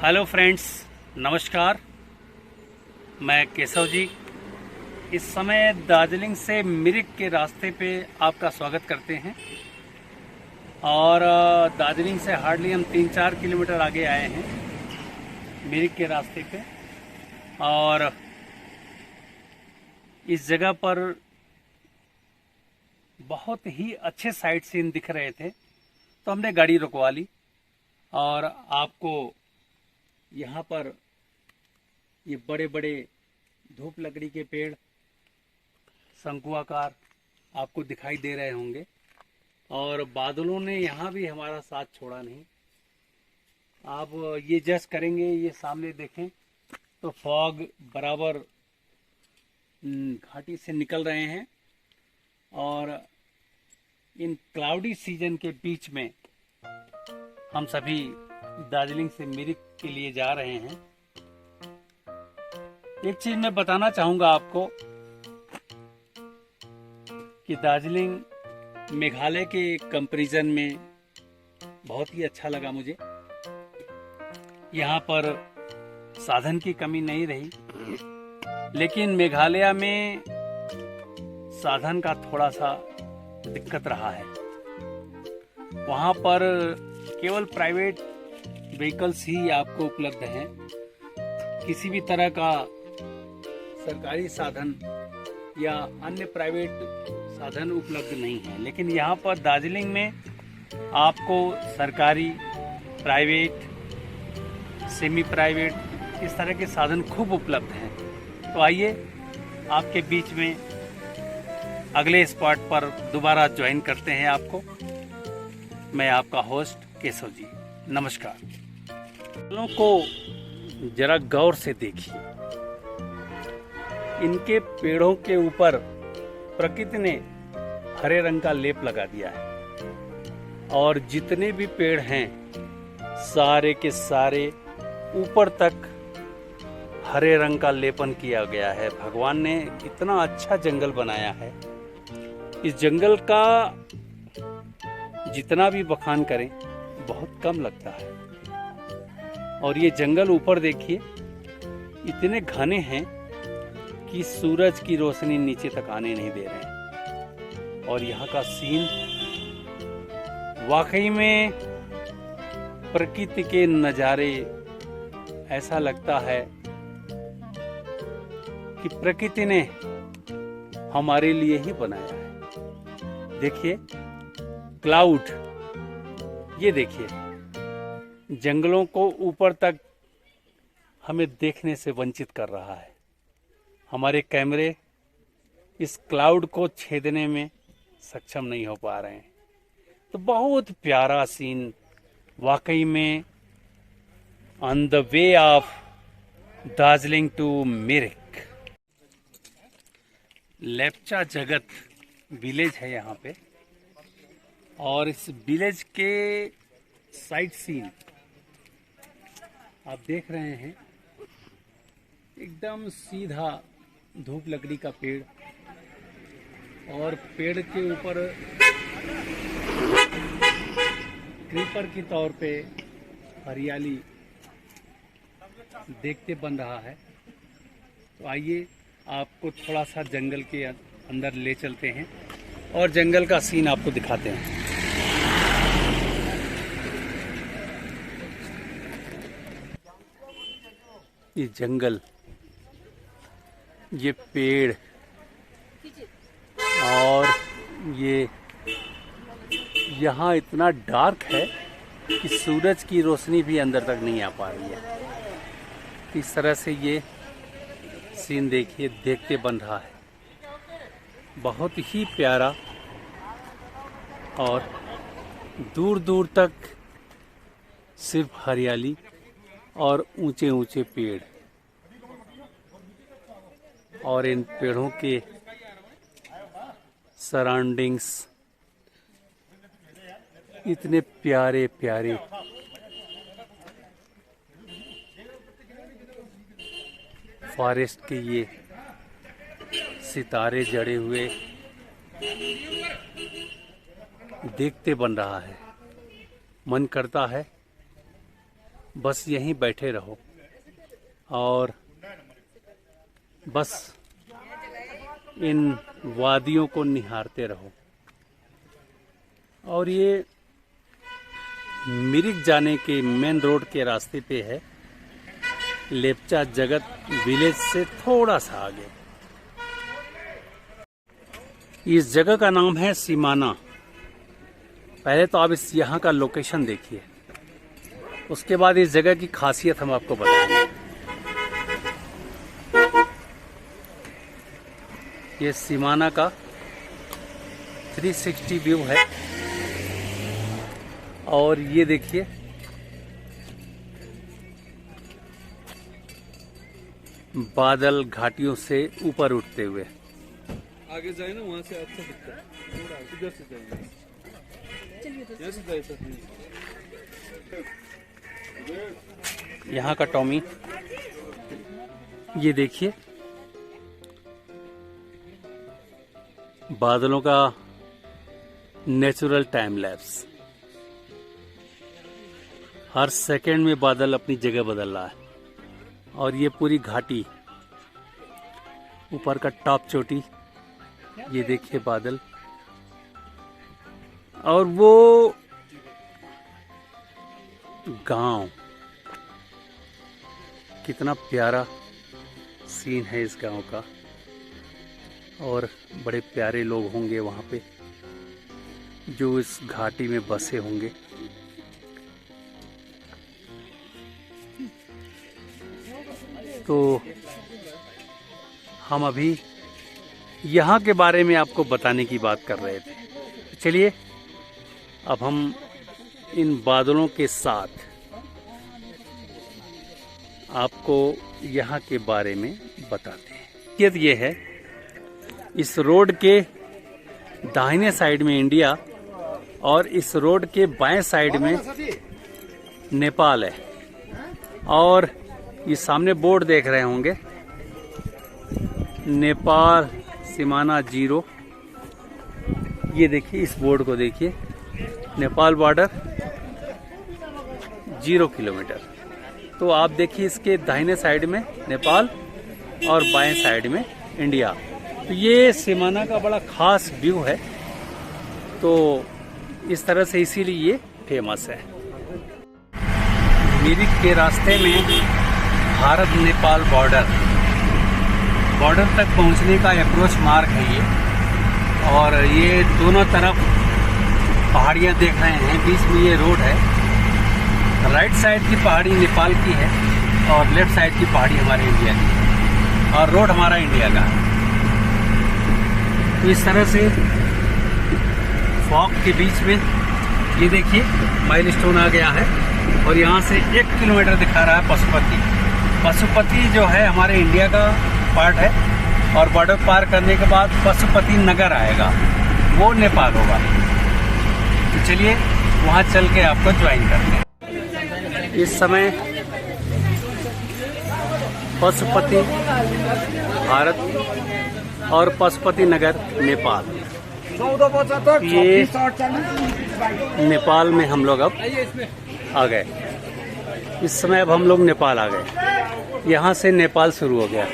Hello friends, नमस्कार। मैं केशव जी इस समय दार्जिलिंग से मिरिक के रास्ते पे आपका स्वागत करते हैं। और दार्जिलिंग से हार्डली हम 3-4 किलोमीटर आगे आए हैं मिरिक के रास्ते पे। और इस जगह पर बहुत ही अच्छे साइट सीन दिख रहे थे, तो हमने गाड़ी रुकवा ली और आपको यहाँ पर ये बड़े बड़े धूप लकड़ी के पेड़ शंकुआकार आपको दिखाई दे रहे होंगे। और बादलों ने यहाँ भी हमारा साथ छोड़ा नहीं। आप ये जज करेंगे, ये सामने देखें तो फॉग बराबर घाटी से निकल रहे हैं। और इन क्लाउडी सीजन के बीच में हम सभी दार्जिलिंग से मिरिक के लिए जा रहे हैं। एक चीज मैं बताना चाहूंगा आपको कि दार्जिलिंग मेघालय के कंपैरिजन में बहुत ही अच्छा लगा मुझे। यहाँ पर साधन की कमी नहीं रही, लेकिन मेघालय में साधन का थोड़ा सा दिक्कत रहा है। वहाँ पर केवल प्राइवेट व्हीकल्स ही आपको उपलब्ध हैं। किसी भी तरह का सरकारी साधन या अन्य प्राइवेट साधन उपलब्ध नहीं है। लेकिन यहाँ पर दार्जिलिंग में आपको सरकारी, प्राइवेट, सेमी प्राइवेट इस तरह के साधन खूब उपलब्ध हैं। तो आइए आपके बीच में अगले स्पॉट पर दोबारा ज्वाइन करते हैं आपको। मैं आपका होस्ट केशव जी, नमस्कार। फलों को जरा गौर से देखिए। इनके पेड़ों के ऊपर प्रकृति ने हरे रंग का लेप लगा दिया है। और जितने भी पेड़ हैं सारे के सारे ऊपर तक हरे रंग का लेपन किया गया है। भगवान ने इतना अच्छा जंगल बनाया है। इस जंगल का जितना भी बखान करें बहुत कम लगता है। और ये जंगल ऊपर देखिए, इतने घने हैं कि सूरज की रोशनी नीचे तक आने नहीं दे रहे हैं। और यहाँ का सीन वाकई में प्रकृति के नज़ारे, ऐसा लगता है कि प्रकृति ने हमारे लिए ही बनाया है। देखिए क्लाउड, ये देखिए जंगलों को ऊपर तक हमें देखने से वंचित कर रहा है। हमारे कैमरे इस क्लाउड को छेदने में सक्षम नहीं हो पा रहे हैं। तो बहुत प्यारा सीन वाकई में on the way of Darjeeling to Mirik. Lepcha Jagat village है यहाँ पे। और इस विलेज के साइट सीन आप देख रहे हैं, एकदम सीधा धूप लकड़ी का पेड़ और पेड़ के ऊपर क्रीपर के तौर पे हरियाली देखते बन रहा है। तो आइए आपको थोड़ा सा जंगल के अंदर ले चलते हैं और जंगल का सीन आपको दिखाते हैं। ये जंगल, ये पेड़ और ये यहाँ इतना डार्क है कि सूरज की रोशनी भी अंदर तक नहीं आ पा रही है। इस तरह से ये सीन देखिए, देखते बन रहा है। बहुत ही प्यारा। और दूर दूर तक सिर्फ हरियाली और ऊंचे ऊंचे पेड़। और इन पेड़ों के सराउंडिंग्स इतने प्यारे प्यारे। फॉरेस्ट के ये सितारे जड़े हुए देखते बन रहा है। मन करता है बस यहीं बैठे रहो और बस इन वादियों को निहारते रहो। और ये मिरिक जाने के मेन रोड के रास्ते पे है, लेप्चा जगत विलेज से थोड़ा सा आगे। इस जगह का नाम है सीमाना। पहले तो आप इस यहाँ का लोकेशन देखिए, उसके बाद इस जगह की खासियत हम आपको बताएंगे। ये सीमाना का 360 व्यू है और ये देखिए बादल घाटियों से ऊपर उठते हुए। आगे जाए ना, वहाँ से अच्छा दिखता है। थोड़ा इधर से जाएंगे, इधर से जाए सकते हैं। यहाँ का टॉमी ये देखिए, बादलों का नेचुरल टाइम लैप्स। हर सेकंड में बादल अपनी जगह बदल रहा है। और ये पूरी घाटी, ऊपर का टॉप चोटी, ये देखिए बादल। और वो गांव, कितना प्यारा सीन है इस गांव का। और बड़े प्यारे लोग होंगे वहाँ पे जो इस घाटी में बसे होंगे। तो हम अभी यहाँ के बारे में आपको बताने की बात कर रहे थे। चलिए अब हम इन बादलों के साथ आपको यहाँ के बारे में बताते हैं। ये है, इस रोड के दाहिने साइड में इंडिया और इस रोड के बाएं साइड में नेपाल है। और ये सामने बोर्ड देख रहे होंगे, नेपाल सीमाना 0। ये देखिए, इस बोर्ड को देखिए, नेपाल बॉर्डर 0 किलोमीटर। तो आप देखिए इसके दाहिने साइड में नेपाल और बाएं साइड में इंडिया। तो ये सीमाना का बड़ा खास व्यू है। तो इस तरह से इसीलिए ये फेमस है। मिरिक के रास्ते में भारत नेपाल बॉर्डर तक पहुंचने का अप्रोच मार्ग है ये। और ये दोनों तरफ पहाड़ियां देख रहे हैं, बीच में ये रोड है। राइट साइड की पहाड़ी नेपाल की है और लेफ्ट साइड की पहाड़ी हमारे इंडिया की है और रोड हमारा इंडिया का है। तो इस तरह से फॉग के बीच में ये देखिए माइलस्टोन आ गया है और यहाँ से 1 किलोमीटर दिखा रहा है पशुपति। पशुपति जो है हमारे इंडिया का पार्ट है और बॉर्डर पार करने के बाद पशुपति नगर आएगा, वो नेपाल होगा। तो चलिए वहाँ चल के आपको ज्वाइन करते हैं। इस समय पशुपति भारत और पशुपति नगर नेपाल। ये नेपाल में हम लोग अब आ गए। इस समय अब हम लोग नेपाल आ गए। यहाँ से नेपाल शुरू हो गया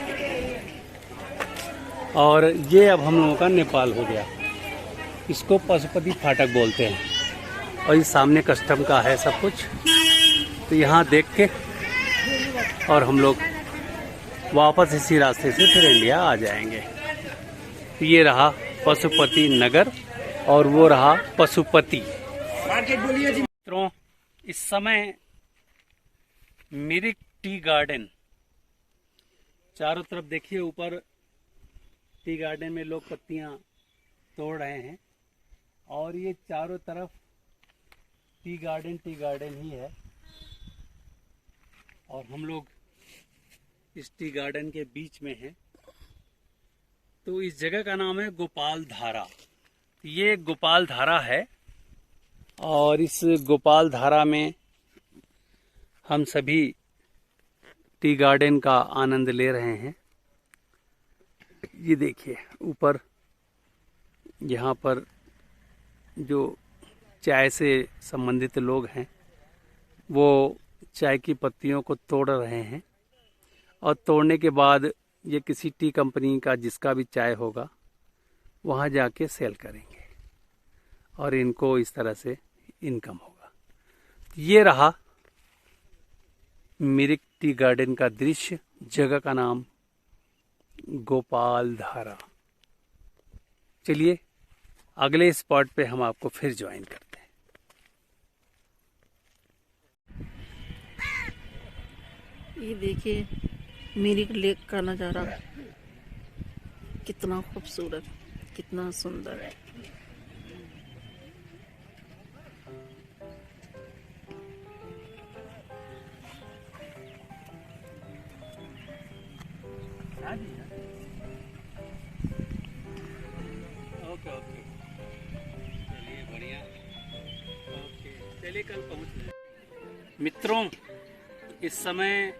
और ये अब हम लोगों का नेपाल हो गया। इसको पशुपति फाटक बोलते हैं और ये सामने कस्टम का है सब कुछ। तो यहाँ देख के और हम लोग वापस इसी रास्ते से फिर इंडिया आ जाएंगे। तो ये रहा पशुपति नगर और वो रहा पशुपति। मित्रों, इस समय मिरिक टी गार्डन, चारों तरफ देखिए, ऊपर टी गार्डन में लोग पत्तियां तोड़ रहे हैं और ये चारों तरफ टी गार्डन ही है। और हम लोग इस टी गार्डन के बीच में हैं। तो इस जगह का नाम है गोपाल धारा। ये गोपाल धारा है और इस गोपाल धारा में हम सभी टी गार्डन का आनंद ले रहे हैं। ये देखिए ऊपर यहाँ पर जो चाय से संबंधित लोग हैं वो चाय की पत्तियों को तोड़ रहे हैं और तोड़ने के बाद ये किसी टी कंपनी का जिसका भी चाय होगा वहाँ जाके सेल करेंगे और इनको इस तरह से इनकम होगा। ये रहा मिरिक टी गार्डन का दृश्य। जगह का नाम गोपाल धारा। चलिए अगले स्पॉट पे हम आपको फिर ज्वाइन करते हैं। ये देखिए मिरिक लेक का नज़ारा कितना खूबसूरत, कितना सुंदर है। ओके ओके, चलिए बढ़िया। ओके चलिए कल पहुँच। मित्रों, इस समय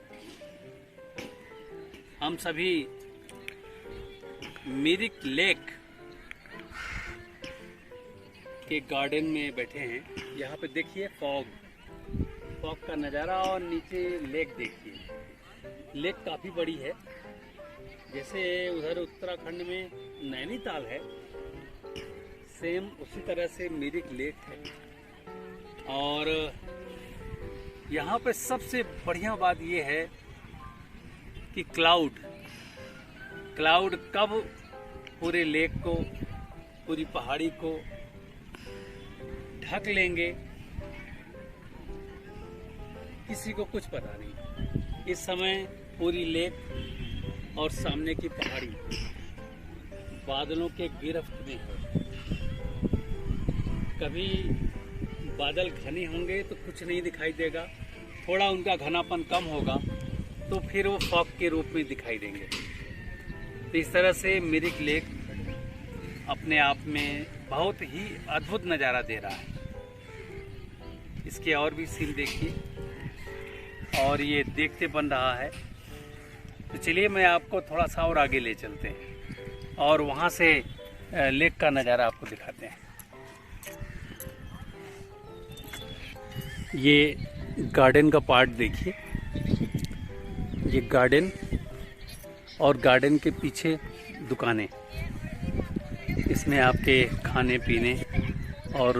हम सभी मिरिक लेक के गार्डन में बैठे हैं। यहाँ पे देखिए फॉग का नज़ारा और नीचे लेक देखिए। लेक काफ़ी बड़ी है, जैसे उधर उत्तराखंड में नैनीताल है, सेम उसी तरह से मिरिक लेक है। और यहाँ पे सबसे बढ़िया बात ये है कि क्लाउड कब पूरे लेक को, पूरी पहाड़ी को ढक लेंगे, किसी को कुछ पता नहीं। इस समय पूरी लेक और सामने की पहाड़ी बादलों के गिरफ्त में है। कभी बादल घने होंगे तो कुछ नहीं दिखाई देगा, थोड़ा उनका घनापन कम होगा तो फिर वो फॉग के रूप में दिखाई देंगे। तो इस तरह से मिरिक लेक अपने आप में बहुत ही अद्भुत नज़ारा दे रहा है। इसके और भी सीन देखिए और ये देखते बन रहा है। तो चलिए मैं आपको थोड़ा सा और आगे ले चलते हैं और वहाँ से लेक का नज़ारा आपको दिखाते हैं। ये गार्डन का पार्ट देखिए, ये गार्डन और गार्डन के पीछे दुकानें, इसमें आपके खाने पीने और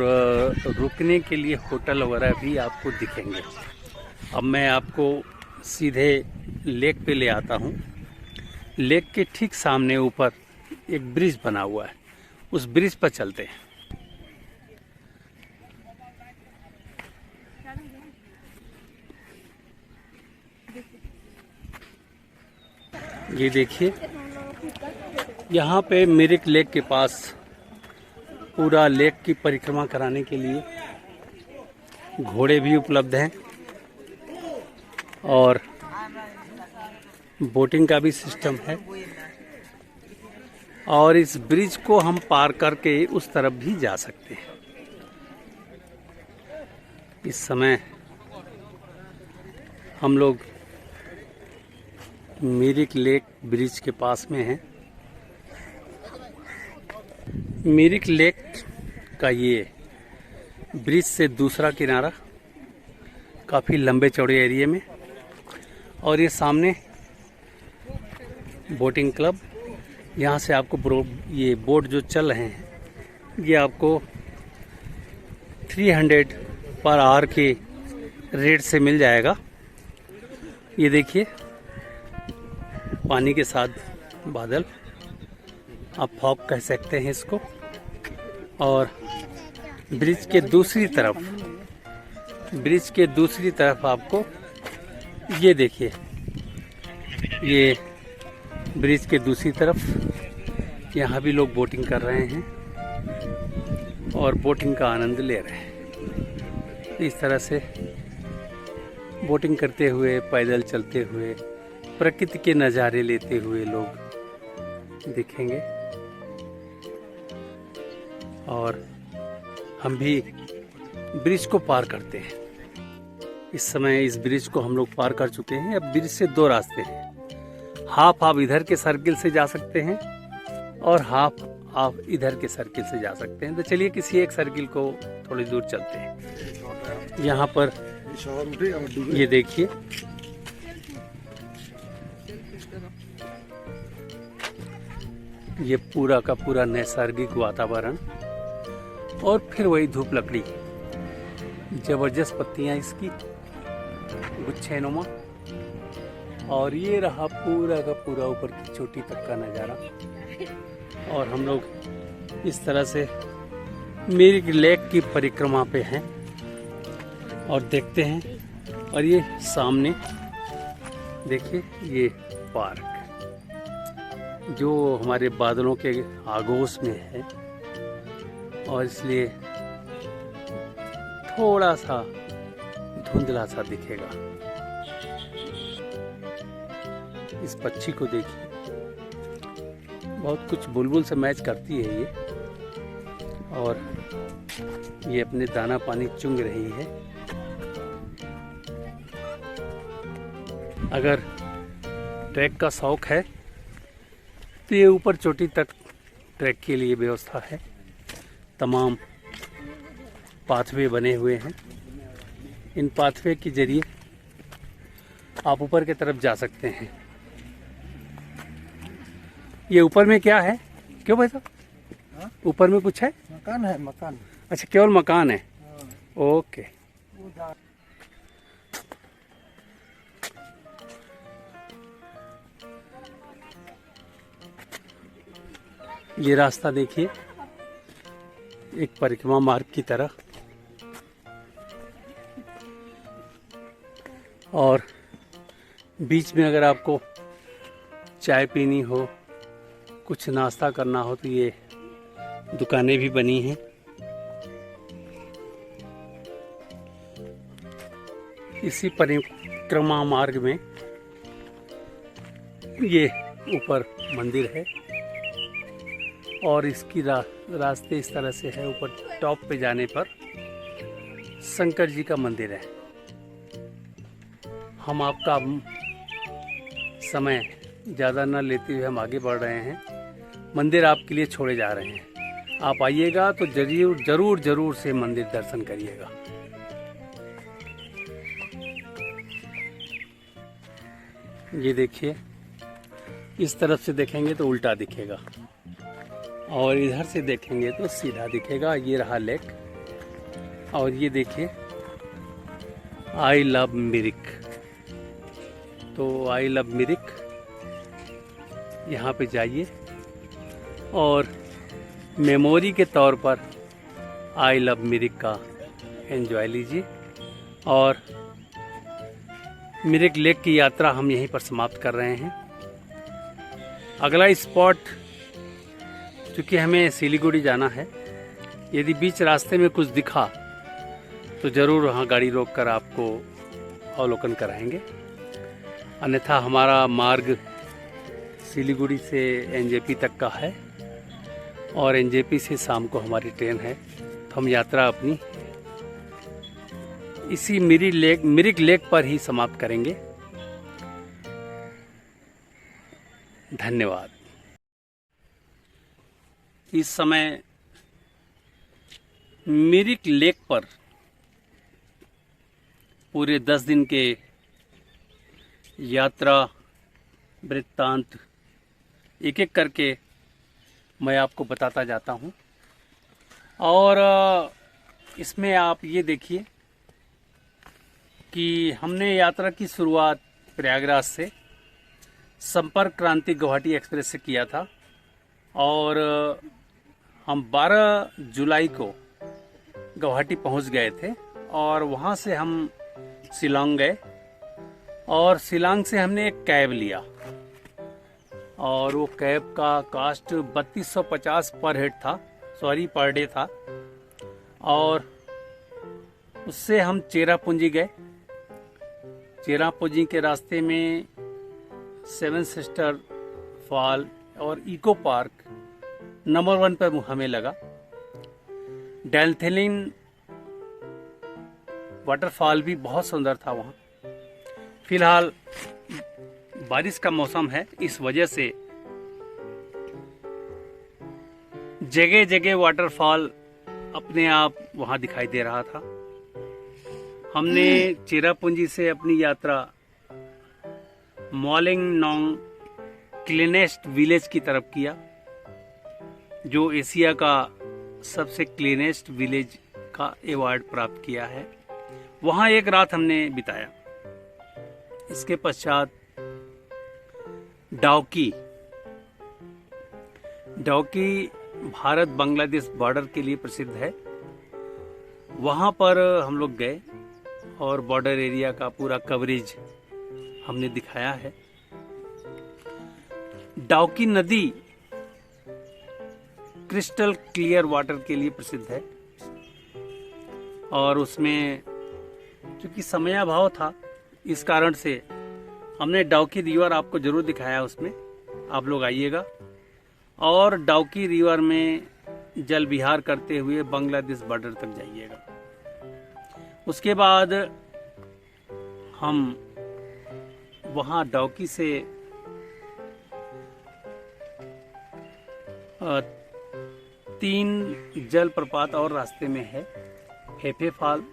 रुकने के लिए होटल वगैरह भी आपको दिखेंगे। अब मैं आपको सीधे लेक पे ले आता हूँ। लेक के ठीक सामने ऊपर एक ब्रिज बना हुआ है, उस ब्रिज पर चलते हैं। ये देखिए, यहाँ पे मिरिक लेक के पास पूरा लेक की परिक्रमा कराने के लिए घोड़े भी उपलब्ध हैं और बोटिंग का भी सिस्टम है। और इस ब्रिज को हम पार करके उस तरफ भी जा सकते हैं। इस समय हम लोग मिरिक लेक ब्रिज के पास में हैं। मिरिक लेक का ये ब्रिज से दूसरा किनारा काफ़ी लंबे चौड़े एरिया में, और ये सामने बोटिंग क्लब। यहाँ से आपको ये बोट जो चल रहे हैं ये आपको 300 पर आवर के रेट से मिल जाएगा। ये देखिए पानी के साथ बादल, आप फॉग कह सकते हैं इसको। और ब्रिज के दूसरी तरफ आपको ये देखिए, ये ब्रिज के दूसरी तरफ यहाँ भी लोग बोटिंग कर रहे हैं और बोटिंग का आनंद ले रहे हैं। इस तरह से बोटिंग करते हुए, पैदल चलते हुए, प्रकृति के नज़ारे लेते हुए लोग दिखेंगे। और हम भी ब्रिज को पार करते हैं। इस समय इस ब्रिज को हम लोग पार कर चुके हैं। अब ब्रिज से दो रास्ते हैं, हाफ आप इधर के सर्किल से जा सकते हैं और हाफ आप इधर के सर्किल से जा सकते हैं। तो चलिए किसी एक सर्किल को थोड़ी दूर चलते हैं। यहाँ पर ये देखिए, ये पूरा का पूरा नैसर्गिक वातावरण और फिर वही धूप लकड़ी, जबरदस्त पत्तियां इसकी गुच्छेनुमा, और ये रहा पूरा का पूरा ऊपर की चोटी तक का नज़ारा। और हम लोग इस तरह से मिरिक लेक की परिक्रमा पे हैं और देखते हैं। और ये सामने देखिए, ये पार्क जो हमारे बादलों के आगोश में है, और इसलिए थोड़ा सा धुंधला सा दिखेगा। इस पक्षी को देखिए, बहुत कुछ बुलबुल से मैच करती है ये, और ये अपने दाना पानी चुंग रही है। अगर ट्रैक का शौक है तो ये ऊपर चोटी तक ट्रैक के लिए व्यवस्था है। तमाम पाथवे बने हुए हैं। इन पाथवे के जरिए आप ऊपर की तरफ जा सकते हैं। ये ऊपर में क्या है, क्यों भाई साहब? ऊपर में कुछ है? मकान है, मकान। अच्छा, केवल मकान है। ओके। ये रास्ता देखिए, एक परिक्रमा मार्ग की तरह, और बीच में अगर आपको चाय पीनी हो, कुछ नाश्ता करना हो, तो ये दुकानें भी बनी हैं। इसी परिक्रमा मार्ग में ये ऊपर मंदिर है, और इसकी रास्ते इस तरह से है। ऊपर टॉप पे जाने पर शंकर जी का मंदिर है। हम आपका समय ज़्यादा न लेते हुए हम आगे बढ़ रहे हैं। मंदिर आपके लिए छोड़े जा रहे हैं। आप आइएगा तो जरूर से मंदिर दर्शन करिएगा। ये देखिए, इस तरफ से देखेंगे तो उल्टा दिखेगा, और इधर से देखेंगे तो सीधा दिखेगा। ये रहा लेक, और ये देखिए आई लव मिरिक। तो आई लव मिरिक, यहाँ पे जाइए और मेमोरी के तौर पर आई लव मिरिक का एंजॉय लीजिए। और मिरिक लेक की यात्रा हम यहीं पर समाप्त कर रहे हैं। अगला स्पॉट, चूँकि हमें सिलीगुड़ी जाना है, यदि बीच रास्ते में कुछ दिखा तो ज़रूर वहाँ गाड़ी रोककर आपको अवलोकन कराएंगे। अन्यथा हमारा मार्ग सिलीगुड़ी से एनजेपी तक का है, और एनजेपी से शाम को हमारी ट्रेन है। तो हम यात्रा अपनी इसी मिरिक लेक पर ही समाप्त करेंगे। धन्यवाद। इस समय मिरिक लेक पर पूरे 10 दिन के यात्रा वृत्तांत एक एक करके मैं आपको बताता जाता हूं। और इसमें आप ये देखिए कि हमने यात्रा की शुरुआत प्रयागराज से संपर्क क्रांति गुवाहाटी एक्सप्रेस से किया था, और हम 12 जुलाई को गुवाहाटी पहुंच गए थे। और वहां से हम शिलांग गए, और शिलांग से हमने एक कैब लिया, और वो कैब का कास्ट 3250 पर डे था। और उससे हम चेरापूंजी गए। चेरापूंजी के रास्ते में 7 सिस्टर फॉल और इको पार्क नंबर 1 पर हमें लगा। डेल्थेलिन वाटरफॉल भी बहुत सुंदर था वहाँ। फिलहाल बारिश का मौसम है, इस वजह से जगह जगह वाटरफॉल अपने आप वहाँ दिखाई दे रहा था। हमने चेरापूंजी से अपनी यात्रा मोलिंगनोंग क्लीनेस्ट विलेज की तरफ किया, जो एशिया का सबसे क्लीनेस्ट विलेज का अवार्ड प्राप्त किया है। वहां एक रात हमने बिताया। इसके पश्चात डाउकी भारत बांग्लादेश बॉर्डर के लिए प्रसिद्ध है। वहां पर हम लोग गए और बॉर्डर एरिया का पूरा कवरेज हमने दिखाया है। डाउकी नदी क्रिस्टल क्लियर वाटर के लिए प्रसिद्ध है और उसमें चूंकि समयाभाव था, इस कारण से हमने डाउकी रिवर आपको जरूर दिखाया। उसमें आप लोग आइएगा और डाउकी रिवर में जल विहार करते हुए बांग्लादेश बॉर्डर तक जाइएगा। उसके बाद हम वहां डाउकी से 3 जलप्रपात और रास्ते में है, हेफे फॉल,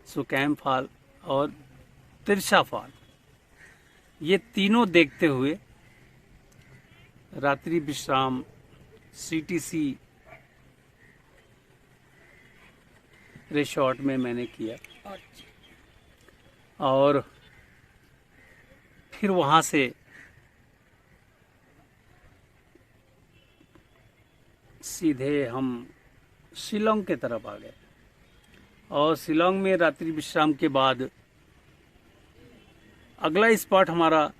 सुकैम फॉल और तिरछा फॉल। ये तीनों देखते हुए रात्रि विश्राम CTC रिसोर्ट में मैंने किया और फिर वहां से सीधे हम शिलोंग के तरफ आ गए और शिलोंग में रात्रि विश्राम के बाद अगला स्पॉट हमारा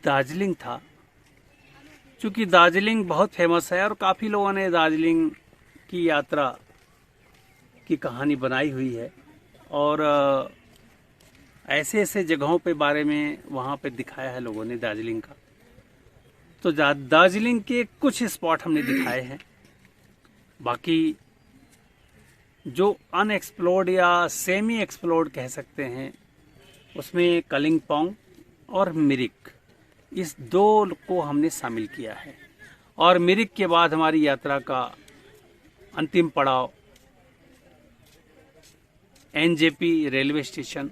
दार्जिलिंग था। चूंकि दार्जिलिंग बहुत फेमस है और काफ़ी लोगों ने दार्जिलिंग की यात्रा की कहानी बनाई हुई है और ऐसे ऐसे जगहों पे बारे में वहाँ पे दिखाया है लोगों ने दार्जिलिंग का। तो दार्जिलिंग के कुछ स्पॉट हमने दिखाए हैं। बाकी जो अनएक्सप्लोर्ड या सेमी एक्सप्लोर्ड कह सकते हैं, उसमें कलिंगपोंग और मिरिक, इस 2 को हमने शामिल किया है। और मिरिक के बाद हमारी यात्रा का अंतिम पड़ाव NJP railway station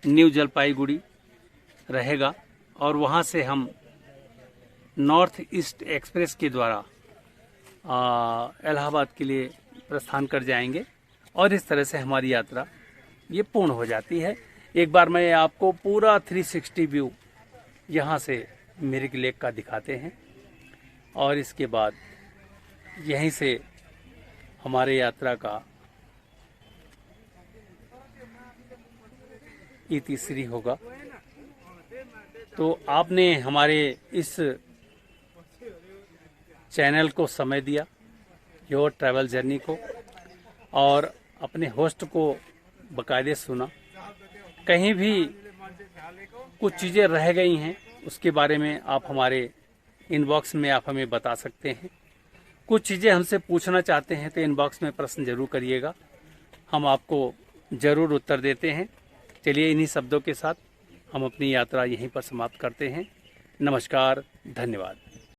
new Jalpaiguri रहेगा और वहां से हम नॉर्थ ईस्ट एक्सप्रेस के द्वारा इलाहाबाद के लिए प्रस्थान कर जाएंगे और इस तरह से हमारी यात्रा ये पूर्ण हो जाती है। एक बार मैं आपको पूरा 360 व्यू यहाँ से मिरिक लेक का दिखाते हैं और इसके बाद यहीं से हमारे यात्रा का इतिश्री होगा। तो आपने हमारे इस चैनल को समय दिया, योर ट्रैवल जर्नी को, और अपने होस्ट को बाकायदे सुना। कहीं भी कुछ चीज़ें रह गई हैं उसके बारे में आप हमारे इनबॉक्स में आप हमें बता सकते हैं। कुछ चीज़ें हमसे पूछना चाहते हैं तो इनबॉक्स में प्रश्न जरूर करिएगा, हम आपको ज़रूर उत्तर देते हैं। चलिए इन्हीं शब्दों के साथ हम अपनी यात्रा यहीं पर समाप्त करते हैं। नमस्कार, धन्यवाद।